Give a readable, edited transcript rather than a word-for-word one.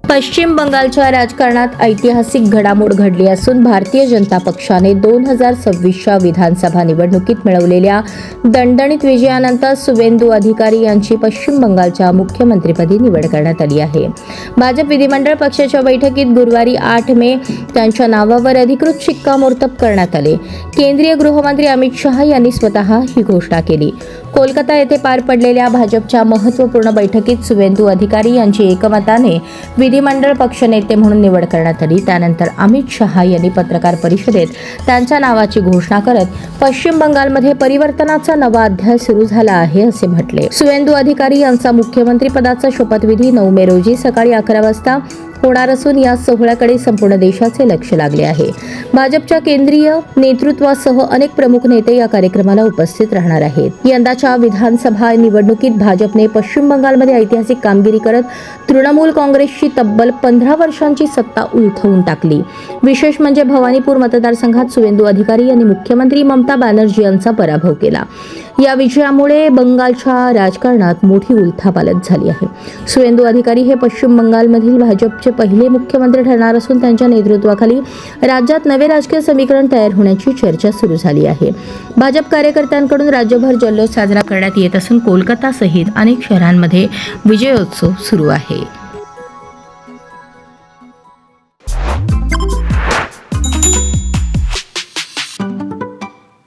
पश्चिम बंगालच्या राजकारणात ऐतिहासिक घडामोड घडली असून भारतीय जनता पक्षाने 2026च्या विधानसभा निवडणुकीत मिळवलेल्या दणदणीत विजयानंतर सुवेंदू अधिकारी यांची पश्चिम बंगालच्या मुख्यमंत्रीपदी निवड करण्यात आली आहे. भाजप विधिमंडळ पक्षाच्या बैठकीत गुरुवारी 8 मे त्यांच्या नावावर अधिकृत शिक्कामोर्तब करण्यात आले. केंद्रीय गृहमंत्री अमित शहा यांनी स्वतः ही घोषणा केली. कोलकाता येथे पार पडलेल्या भाजपच्या महत्त्वपूर्ण बैठकीत सुवेंदू अधिकारी यांची एकमताने विधिमंडळ पक्षनेते म्हणून निवड करण्यात आली. त्यानंतर अमित शहा यांनी पत्रकार परिषदेत त्यांच्या नावाची घोषणा करत पश्चिम बंगालमध्ये परिवर्तनाचा नवा अध्याय सुरू झाला आहे असे म्हटले. सुवेंदू अधिकारी यांचा मुख्यमंत्री पदाचा शपथविधी 9 मे रोजी सकाळी 11 वाजता होणार असून या सोहळ्याकडे संपूर्ण देशाचे लक्ष लागले आहे. भाजपच्या केंद्रीय नेतृत्वासह अनेक प्रमुख नेते या कार्यक्रमाला उपस्थित राहणार आहेत. यंदाच्या विधानसभा निवडणुकीत भाजपने पश्चिम बंगालमध्ये ऐतिहासिक कामगिरी करत तृणमूल काँग्रेसची तब्बल 15 वर्षांची सत्ता उलथवून टाकली. विशेष म्हणजे भवानीपूर मतदारसंघात सुवेंदू अधिकारी यांनी मुख्यमंत्री ममता बॅनर्जी यांचा पराभव केला. या विजयामुळे बंगालच्या राजकारणात मोठी उलथापालथ झाली आहे. सुवेंदू अधिकारी हे पश्चिम बंगालमधील भाजपचे पहिले मुख्यमंत्री ठरणार असून त्यांच्या नेतृत्वाखाली राज्यात नवे राजकीय समीकरण तयार होण्याची चर्चा सुरू झाली आहे. भाजप कार्यकर्त्यांकडून राज्यभर जल्लोष साजरा करण्यात येत असून कोलकाता सहित अनेक शहरांमध्ये विजयोत्सव सुरू आहे.